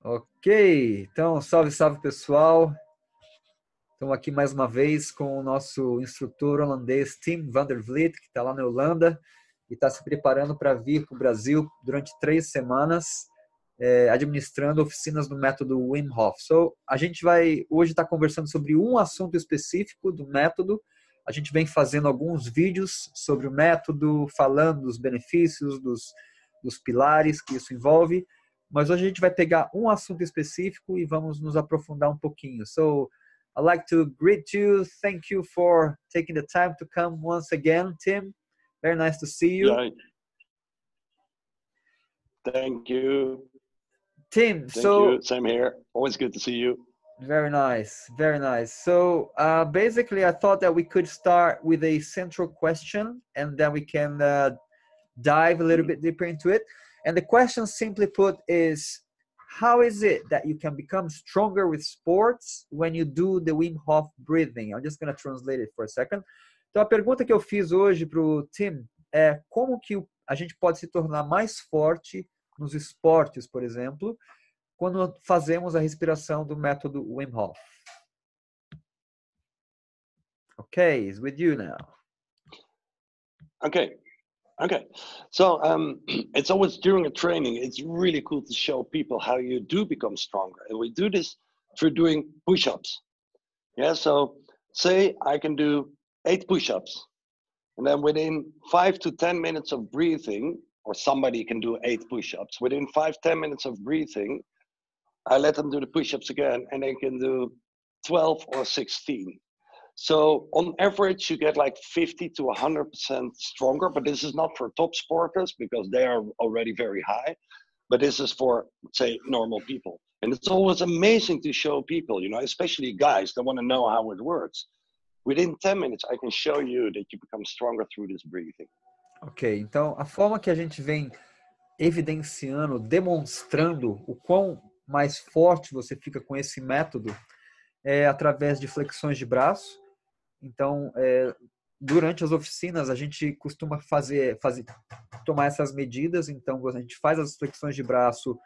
Ok, então salve, salve pessoal. Estamos aqui mais uma vez com o nosso instrutor holandês Tim van der Vliet, que está lá na Holanda e está se preparando para vir para o Brasil durante 3 semanas, administrando oficinas do método Wim Hof. A gente vai hoje estar conversando sobre um assunto específico do método. A gente vem fazendo alguns vídeos sobre o método, falando dos benefícios, dos pilares que isso envolve. Mas hoje a gente vai pegar um assunto específico e vamos nos aprofundar um pouquinho. I'd like to greet you. Thank you for taking the time to come once again, Tim. Very nice to see you. Yeah, thank you. Tim, Thank you. Same here. Always good to see you. Very nice, very nice. Basically, I thought that we could start with a central question and then we can dive a little bit deeper into it. And the question, simply put, is how is it that you can become stronger with sports when you do the Wim Hof breathing? I'm just going to translate it for a second. Então, a pergunta que eu fiz hoje para o Tim é como que a gente pode se tornar mais forte nos esportes, por exemplo, quando fazemos a respiração do método Wim Hof. Okay, it's with you now. Okay. So it's always during a training, it's really cool to show people how you do become stronger. And we do this through doing push-ups. Yeah, so say I can do 8 push-ups. And then within 5 to 10 minutes of breathing, or somebody can do 8 push-ups. Within 5-10 minutes of breathing, I let them do the push-ups again, and they can do 12 or 16. So on average, you get like 50 to 100% stronger, but this is not for top sporters because they are already very high, but this is for, say, normal people. And it's always amazing to show people, especially guys that want to know how it works. Within 10 minutes, I can show you that you become stronger through this breathing. Ok, então a forma que a gente vem evidenciando, demonstrando o quão mais forte você fica com esse método é através de flexões de braço. Então, durante as oficinas, a gente costuma tomar essas medidas. Então, a gente faz as flexões de braço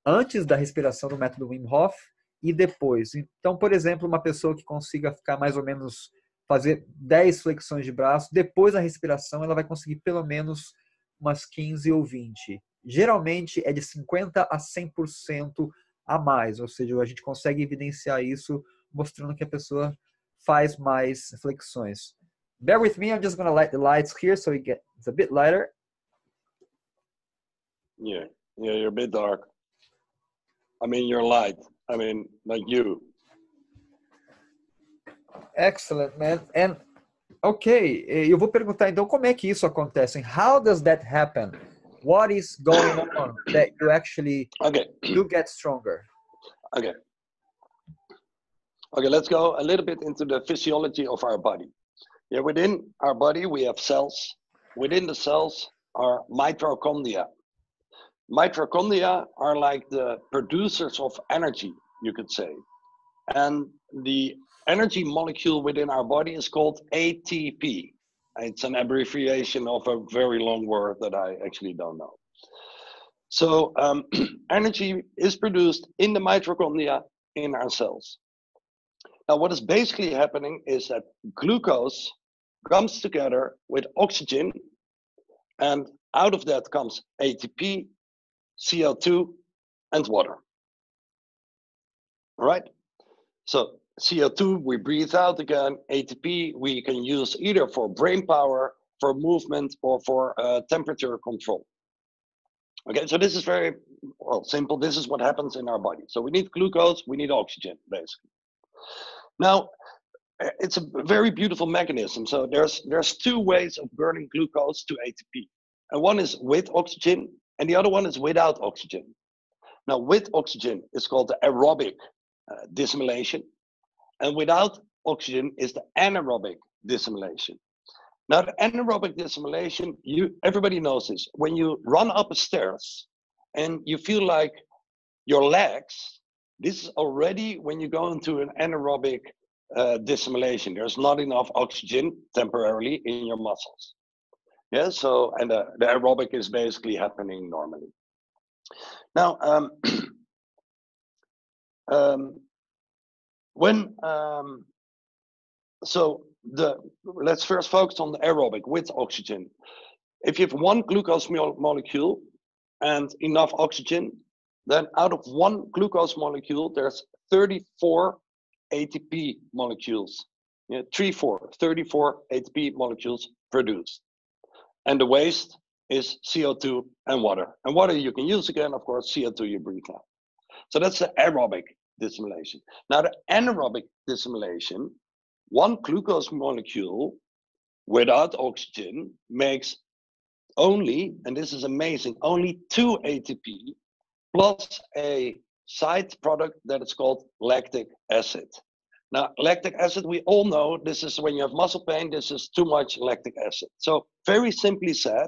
antes da respiração do método Wim Hof e depois. Então, por exemplo, uma pessoa que consiga ficar mais ou menos fazer 10 flexões de braço, depois da respiração, ela vai conseguir pelo menos umas 15 ou 20. Geralmente é de 50% a 100% a mais, ou seja, a gente consegue evidenciar isso mostrando que a pessoa faz mais flexões. Bear with me, I'm just going to light the lights here so it's a bit lighter. Yeah, you're a bit dark. I mean, you're light. I mean, like you. Excellent, man. And ok, eu vou perguntar então como é que isso acontece? How does that happen? What is going on that you actually do get stronger? Okay, let's go a little bit into the physiology of our body. Yeah, within our body, we have cells. Within the cells are mitochondria. Mitochondria are like the producers of energy, you could say. And the energy molecule within our body is called ATP. It's an abbreviation of a very long word that I actually don't know. So energy is produced in the mitochondria in our cells. Now, what is basically happening is that glucose comes together with oxygen, and out of that comes ATP, CO2, and water. All right? So CO2, we breathe out again. ATP, we can use either for brain power, for movement, or for temperature control. Okay, so this is very simple. This is what happens in our body. So we need glucose, we need oxygen, basically. Now, it's a very beautiful mechanism. So there's 2 ways of burning glucose to ATP. And one is with oxygen, and the other one is without oxygen. Now, with oxygen is called the aerobic dissimulation, and without oxygen is the anaerobic dissimulation. Now, the anaerobic dissimulation, everybody knows this. When you run up the stairs and you feel like your legs, this is already when you go into an anaerobic dissimulation. There's not enough oxygen temporarily in your muscles. Yeah, so, and the aerobic is basically happening normally. Now, when so let's first focus on the aerobic with oxygen. If you have one glucose molecule and enough oxygen, then out of one glucose molecule, there's 34 ATP molecules. Yeah, 34 ATP molecules produced. And the waste is CO2 and water. And water you can use again, of course, CO2 you breathe out. So that's the aerobic dissimulation. Now the anaerobic dissimulation, one glucose molecule without oxygen makes only, and this is amazing, only 2 ATP plus a side product that is called lactic acid. Now, lactic acid, we all know this is when you have muscle pain, this is too much lactic acid. So very simply said,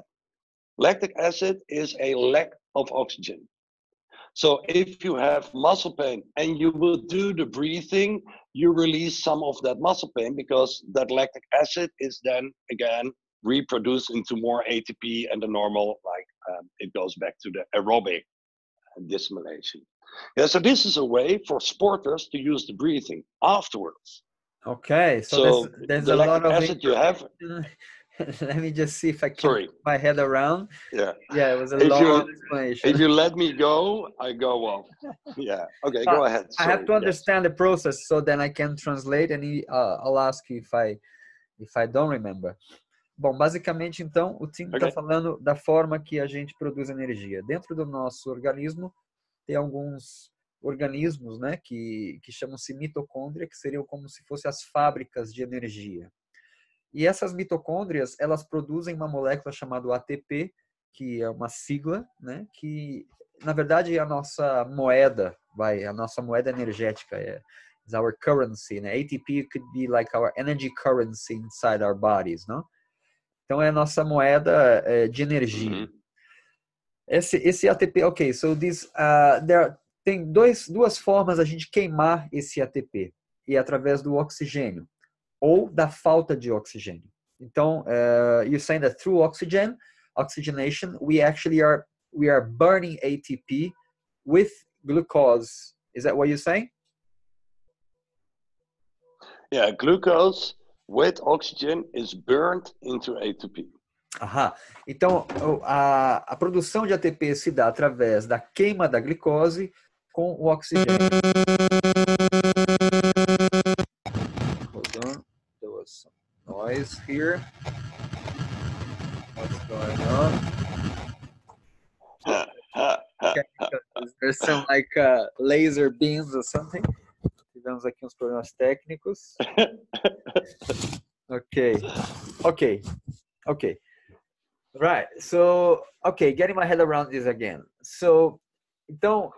lactic acid is a lack of oxygen. So if you have muscle pain and you will do the breathing, you release some of that muscle pain because that lactic acid is then again reproduced into more ATP and the normal, it goes back to the aerobic dissimulation. Yeah, so this is a way for sporters to use the breathing afterwards. Okay, so there's the a lot of acid you have. Let me just see if I can put my head around. Yeah, it was a long explanation. If you let me go, I go off. Yeah, okay, go ahead. Sorry. I have to understand the process so then I can translate and I'll ask you if I don't remember. Bom, basicamente, então, o Tim está falando da forma que a gente produz energia. Dentro do nosso organismo, tem alguns organismos, né, que chamam-se mitocôndria, que seriam como se fossem as fábricas de energia. E essas mitocôndrias, elas produzem uma molécula chamada ATP, que é uma sigla, né, que, na verdade, é a nossa moeda, a nossa moeda energética, is our currency, né? ATP could be like our energy currency inside our bodies, não? Então, é a nossa moeda de energia. Esse ATP, ok, so tem duas formas a gente queimar esse ATP, e é através do oxigênio, ou da falta de oxigênio. Então, you're saying that through oxygenation, we are burning ATP with glucose. Is that what you're saying? Yeah, glucose with oxygen is burned into ATP. Então, a produção de ATP se dá através da queima da glicose com o oxigênio. Hold on, there was some noise here. What's going on? Okay, there's some laser beams or something. Tivemos aqui uns problemas técnicos. Okay. Right. So, getting my head around this again. So, então,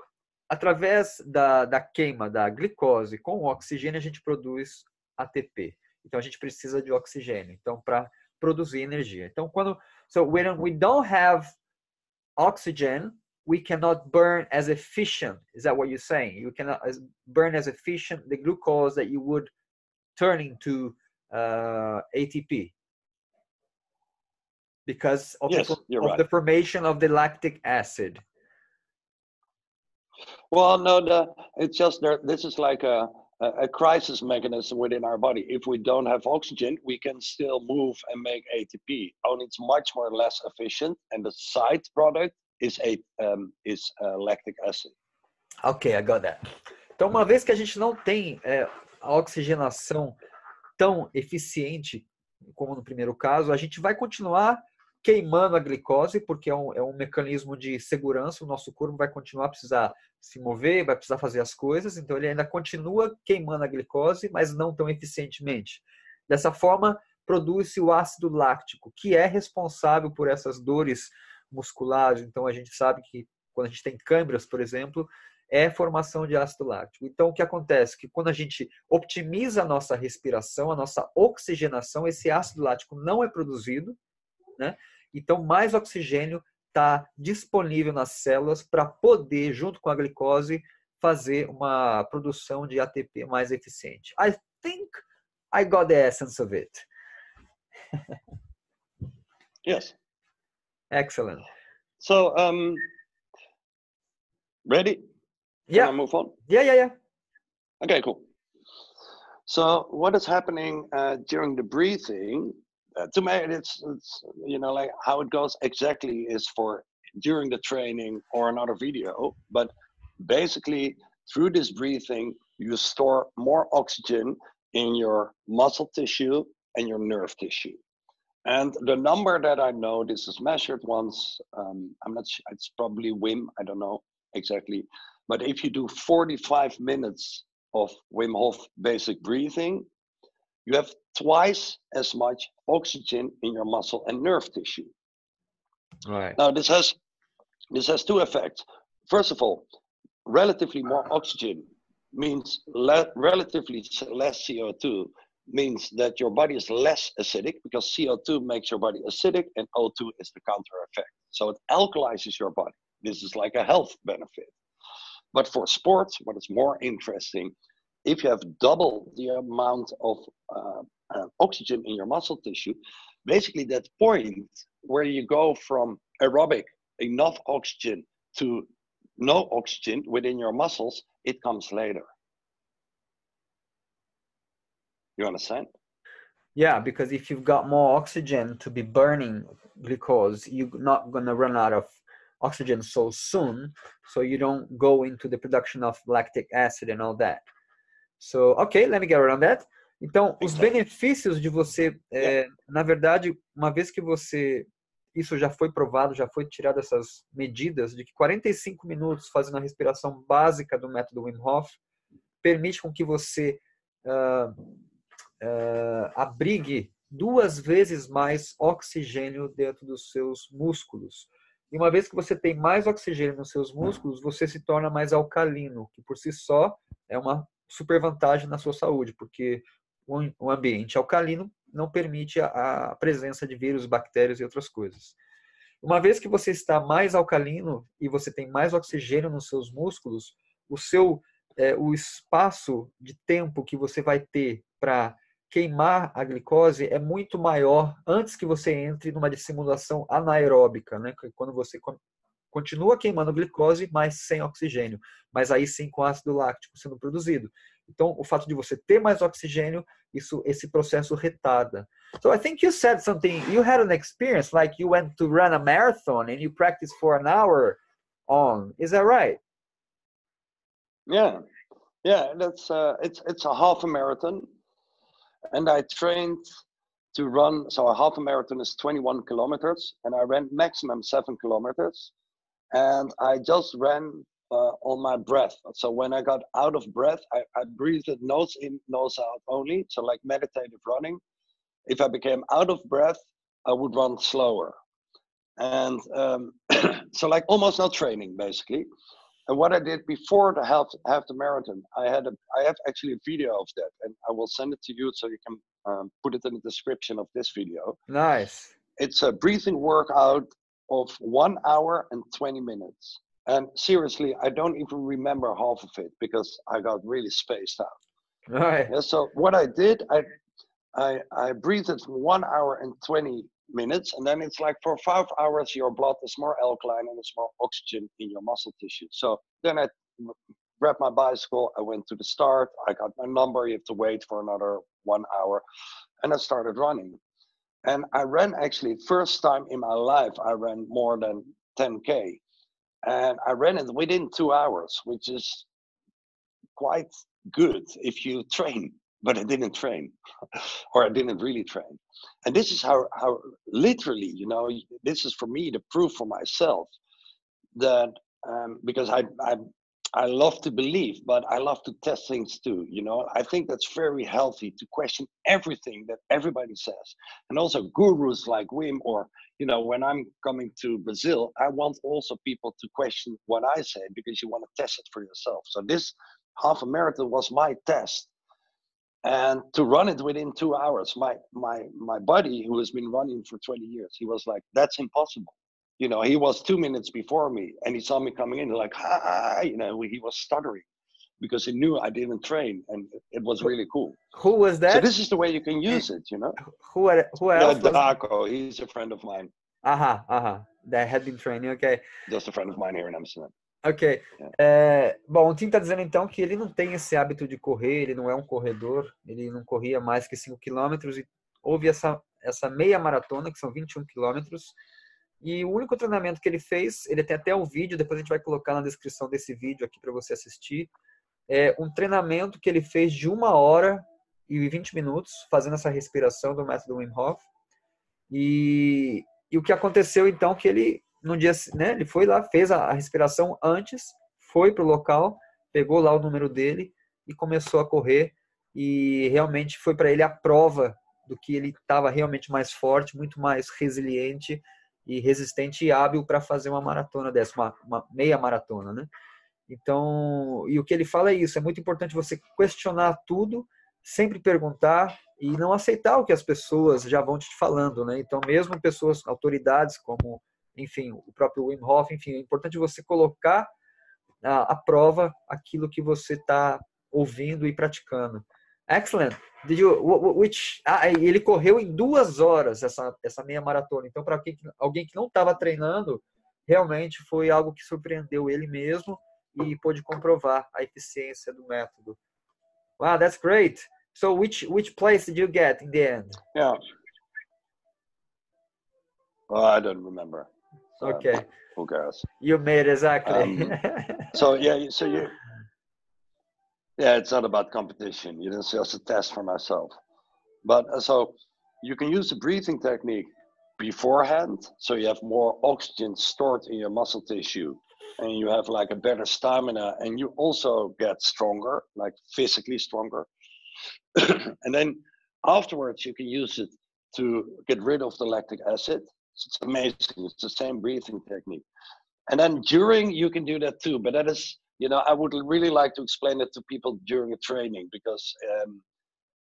através da queima da glicose com o oxigênio, a gente produz ATP. Então, a gente precisa de oxigênio. Então, para produzir energia. Então, when we don't have oxygen, we cannot burn as efficient. Is that what you're saying? You cannot burn as efficient the glucose that you would turn into ATP. Because of the formation of the lactic acid. Well, no, it's just this is like a crisis mechanism within our body. If we don't have oxygen, we can still move and make ATP. Only it's much less efficient, and the side product is lactic acid. Okay, I got that. Então, uma vez que a gente não tem a oxigenação tão eficiente como no primeiro caso, a gente vai continuar queimando a glicose, porque é um mecanismo de segurança, o nosso corpo vai continuar a precisar se mover, vai precisar fazer as coisas, então ele ainda continua queimando a glicose, mas não tão eficientemente. Dessa forma, produz-se o ácido láctico, que é responsável por essas dores musculares. Então, a gente sabe que quando a gente tem câimbras, por exemplo, é formação de ácido láctico. Então, o que acontece? Que quando a gente optimiza a nossa respiração, a nossa oxigenação, esse ácido láctico não é produzido, né? Então, mais oxigênio está disponível nas células para poder, junto com a glicose, fazer uma produção de ATP mais eficiente. I think I got the essence of it. Yes. Excellent. So, ready? Yeah. Can I move on? Yeah. Okay, cool. So what is happening during the breathing? To me, it's like how it goes exactly is for during the training or another video. But basically, through this breathing, you store more oxygen in your muscle tissue and your nerve tissue. And the number that I know, this is measured once. I'm not sure, it's probably Wim, I don't know exactly. But if you do 45 minutes of Wim Hof basic breathing, you have twice as much oxygen in your muscle and nerve tissue. Right. Now, this has two effects. First of all, relatively more oxygen means relatively less CO2, means that your body is less acidic, because CO2 makes your body acidic and O2 is the counter effect. So it alkalizes your body. This is like a health benefit. But for sports, what is more interesting, if you have double the amount of oxygen in your muscle tissue, basically that point where you go from aerobic, enough oxygen, to no oxygen within your muscles, it comes later. You understand? Yeah, because if you've got more oxygen to be burning glucose, you're not going to run out of oxygen so soon, so you don't go into the production of lactic acid and all that. So, ok, let me get around that. Então, os benefícios de você, na verdade, uma vez que você, isso já foi provado, já foi tirado essas medidas de que 45 minutos fazendo a respiração básica do método Wim Hof permite com que você abrigue 2 vezes mais oxigênio dentro dos seus músculos. E uma vez que você tem mais oxigênio nos seus músculos, você se torna mais alcalino, que por si só é uma super vantagem na sua saúde, porque o ambiente alcalino não permite a presença de vírus, bactérias e outras coisas. Uma vez que você está mais alcalino e você tem mais oxigênio nos seus músculos, o espaço de tempo que você vai ter para queimar a glicose é muito maior antes que você entre numa dissimulação anaeróbica, né? Quando você continua queimando glicose, mas sem oxigênio, mas aí sim com ácido láctico sendo produzido. Então, o fato de você ter mais oxigênio, esse processo retarda. So I think you said something, you had an experience like you went to run a marathon and you practiced for an hour on. Is that right? Yeah, that's it's a half a marathon, and I trained to run. So a half a marathon is 21 kilometers, and I ran maximum 7 kilometers, and I just ran on my breath. So when I got out of breath, I breathed nose in, nose out only. So like meditative running. If I became out of breath, I would run slower, and so like almost no training basically. And what I did before the half the marathon, I have actually a video of that, and I will send it to you so you can put it in the description of this video. Nice. It's a breathing workout of 1 hour and 20 minutes. And seriously, I don't even remember half of it because I got really spaced out. All right. Yeah, so what I did, I breathed for 1 hour and 20 minutes, and then it's like for 5 hours your blood is more alkaline and there's more oxygen in your muscle tissue. So then I grabbed my bicycle, I went to the start, I got my number, you have to wait for another 1 hour, and I started running. And I ran actually, first time in my life, I ran more than 10K. And I ran it within 2 hours, which is quite good if you train. But I didn't train, or I didn't really train. And this is how literally, you know, this is for me the proof for myself that because I love to believe, but I love to test things too. You know, I think that's very healthy to question everything that everybody says, and also gurus like Wim, or you know, when I'm coming to Brazil, I want also people to question what I say because you want to test it for yourself. So this half a marathon was my test. And to run it within 2 hours, my buddy who has been running for 20 years, he was like, that's impossible. You know, he was 2 minutes before me and he saw me coming in like, hi, you know, he was stuttering because he knew I didn't train, and it was really cool. Who was that? So this is the way you can use it, you know? Who else? Yeah, Daco, he's a friend of mine. That had been training, okay. Just a friend of mine here in Amsterdam. Ok. Bom, o Tim está dizendo então que ele não tem esse hábito de correr, ele não é um corredor, ele não corria mais que 5 quilômetros e houve essa meia maratona, que são 21 quilômetros, e o único treinamento que ele fez, ele tem até um vídeo, depois a gente vai colocar na descrição desse vídeo aqui para você assistir, é um treinamento que ele fez de 1 hora e 20 minutos, fazendo essa respiração do método Wim Hof, e o que aconteceu então que ele no dia, né, ele foi lá, fez a respiração antes, foi para o local, pegou lá o número dele e começou a correr, e realmente foi para ele a prova do que ele estava realmente mais forte, muito mais resiliente e resistente e hábil para fazer uma maratona dessa, uma meia maratona, né? Então, e o que ele fala é isso, é muito importante você questionar tudo, sempre perguntar e não aceitar o que as pessoas já vão te falando, né? Então, mesmo pessoas, autoridades como, enfim, o próprio Wim Hof, enfim, é importante você colocar à prova aquilo que você está ouvindo e praticando. Excellent. Ele correu em 2 horas essa meia maratona. Então, para alguém que não estava treinando, realmente foi algo que surpreendeu ele mesmo e pôde comprovar a eficiência do método. Wow, that's great. So, which place did you get in the end? Yeah. Well, I don't remember. So Okay. Who cares? You made exactly. Yeah, it's not about competition. You know, it's just a test for myself. But so you can use the breathing technique beforehand, so you have more oxygen stored in your muscle tissue, and you have like a better stamina, and you also get stronger, like physically stronger. And then afterwards, you can use it to get rid of the lactic acid. So it's amazing. It's the same breathing technique. And then during, you can do that too. But that is, you know, I would really like to explain it to people during a training, because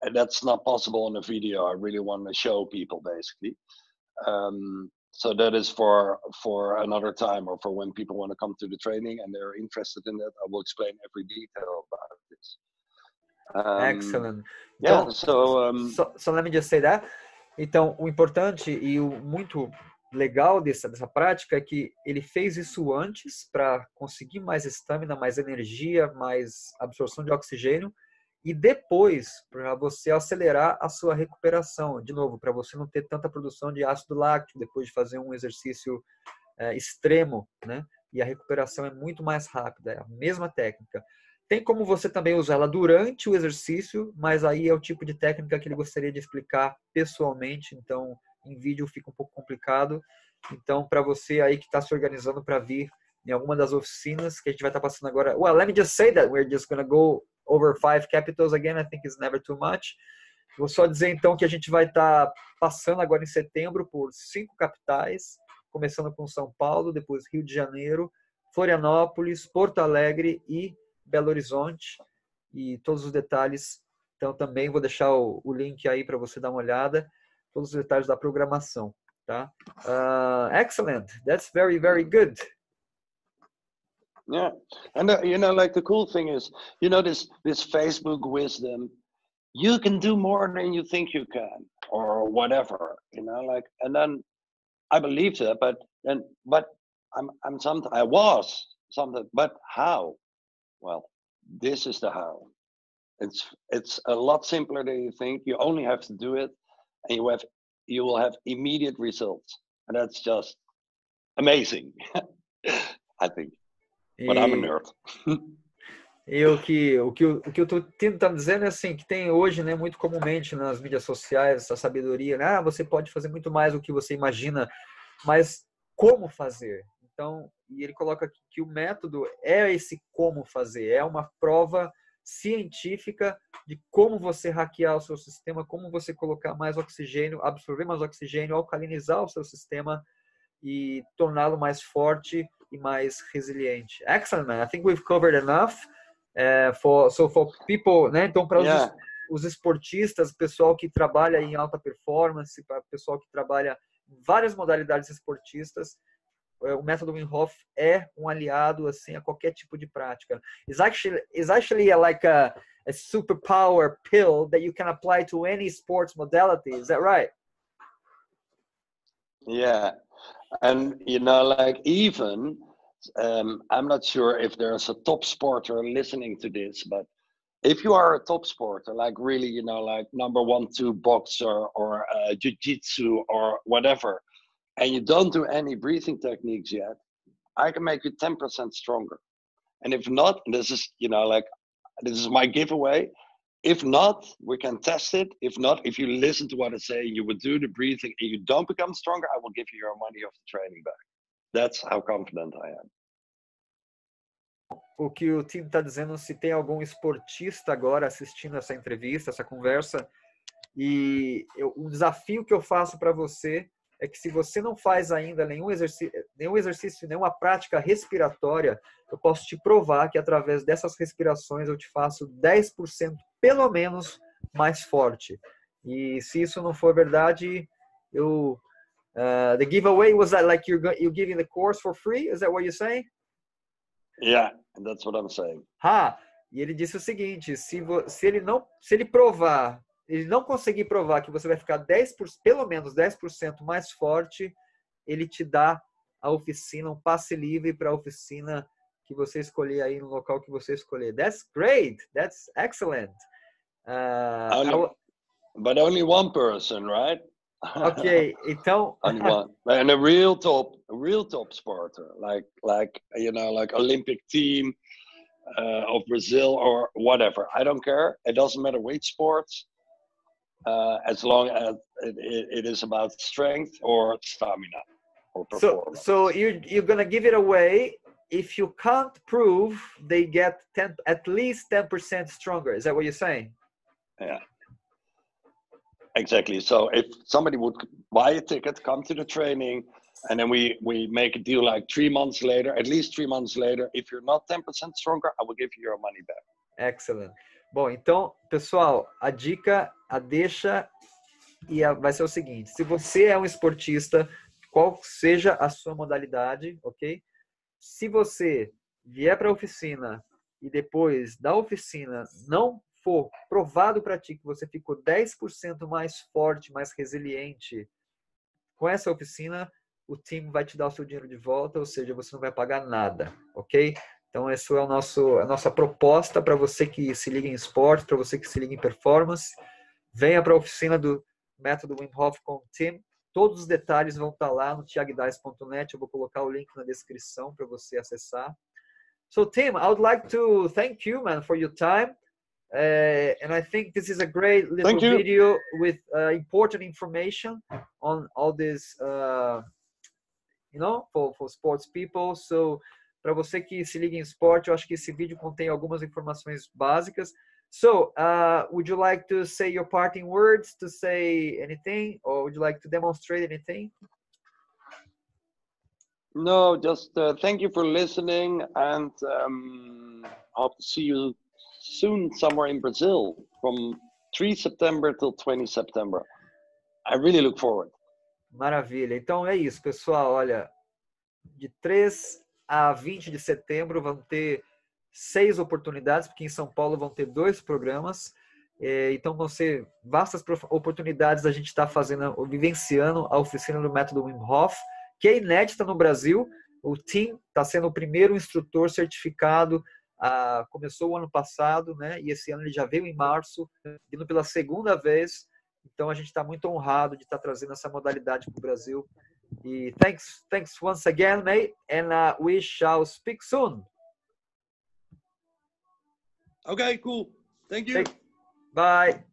and that's not possible in a video. I really want to show people basically. So that is for another time, or for when people want to come to the training and they're interested in that. I will explain every detail about this. Excellent. Yeah, Então, so let me just say that. Então, o importante e o muito legal dessa prática é que ele fez isso antes para conseguir mais estamina, mais energia, mais absorção de oxigênio, e depois para você acelerar a sua recuperação, de novo, para você não ter tanta produção de ácido láctico depois de fazer um exercício extremo, né? E a recuperação é muito mais rápida, é a mesma técnica. Tem como você também usar ela durante o exercício, mas aí é o tipo de técnica que ele gostaria de explicar pessoalmente, então em vídeo fica um pouco complicado. Então, para você aí que está se organizando para vir em alguma das oficinas que a gente vai estar passando agora, well, let me just say that we're just going to go over 5 capitals again, I think it's never too much. Vou só dizer então que a gente vai estar passando agora em setembro por 5 capitais, começando com São Paulo, depois Rio de Janeiro, Florianópolis, Porto Alegre e Belo Horizonte, e todos os detalhes, então também vou deixar o link aí para você dar uma olhada, todos os detalhes da programação, tá? Excellent, that's very, very good. Yeah, and you know, like the cool thing is, you know, this Facebook wisdom, you can do more than you think you can, or whatever, you know, like, and then I believe that, but I was something, but how? Well, this is the how. It's a lot simpler than you think. You only have to do it, and you will have immediate results, and that's just amazing. I think. But I'm a nerd. E o que eu estou tentando dizer é assim, que tem hoje, né, muito comumente nas mídias sociais, essa sabedoria, né? Você pode fazer muito mais do que você imagina, mas como fazer? Então, e ele coloca aqui que o método é esse como fazer, é uma prova científica de como você hackear o seu sistema, como você colocar mais oxigênio, absorver mais oxigênio, alcalinizar o seu sistema e torná-lo mais forte e mais resiliente. Excellent, man. I think we've covered enough for people, né? Então, para os esportistas, pessoal que trabalha em alta performance, para pessoal que trabalha em várias modalidades esportistas, o método Wim Hof é um aliado assim a qualquer tipo de prática. It's actually like a superpower pill that you can apply to any sports modality. Is that right? Yeah. And, you know, like even I'm not sure if there's a top sporter listening to this, but if you are a top sporter, like really, you know, like number 1, 2 boxer or jiu-jitsu or whatever, and you don't do any breathing techniques yet, I can make you 10% stronger. And if not, this is, you know, like, this is my giveaway. If not, we can test it. If not, if you listen to what I say, you would do the breathing and you don't become stronger, I will give you your money off the training back. That's how confident I am. O que o Tim está dizendo, se tem algum esportista agora assistindo essa entrevista, essa conversa, e o desafio que eu faço para você é que se você não faz ainda nenhum exercício, nenhuma prática respiratória, eu posso te provar que através dessas respirações eu te faço 10% pelo menos mais forte. E se isso não for verdade, the giveaway was that like you're giving the course for free? Is that what you're saying? Yeah, that's what I'm saying. E ele disse o seguinte, se ele não conseguir provar que você vai ficar pelo menos 10% mais forte, ele te dá a oficina, um passe livre para a oficina que você escolher aí no local que você escolher. That's great. That's excellent. But only one person, right? Ok, então. Only one. And a real top sporter, like you know, like Olympic team of Brazil or whatever. I don't care. It doesn't matter which sports. As long as it is about strength or stamina or performance. So you're gonna give it away. If you can't prove, they get at least 10% stronger. Is that what you're saying? Yeah. Exactly. So if somebody would buy a ticket, come to the training, and then we make a deal like 3 months later, at least 3 months later, if you're not 10% stronger, I will give you your money back. Excellent. Bom, então, pessoal, a dica, a deixa vai ser o seguinte. Se você é um esportista, qual seja a sua modalidade, ok? Se você vier para a oficina e depois da oficina não for provado para ti que você ficou 10% mais forte, mais resiliente com essa oficina, o time vai te dar o seu dinheiro de volta, ou seja, você não vai pagar nada, ok? Então, essa é a nossa proposta para você que se liga em esporte, para você que se liga em performance. Venha para a oficina do Método Wim Hof com o Tim. Todos os detalhes vão estar lá no thiagdais.net. Eu vou colocar o link na descrição para você acessar. So, Tim, I would like to thank you, man, for your time. And I think this is a great little video with important information on all this, for sports people. So, para você que se liga em esporte, eu acho que esse vídeo contém algumas informações básicas. So, would you like to say your parting words, to say anything, or would you like to demonstrate anything? No, just thank you for listening, and hope to see you soon somewhere in Brazil from 3 September till 20 September. I really look forward. Maravilha. Então é isso, pessoal. Olha, de 3 a 20 de setembro vão ter 6 oportunidades, porque em São Paulo vão ter 2 programas. Então vão ser vastas oportunidades. A gente está vivenciando a oficina do Método Wim Hof, que é inédita no Brasil. O Tim está sendo o primeiro instrutor certificado. Começou o ano passado, né? E esse ano ele já veio em março, vindo pela segunda vez. Então a gente está muito honrado de estar trazendo essa modalidade para o Brasil. E thanks once again, mate, and we shall speak soon. Okay, cool. Thank you. Bye.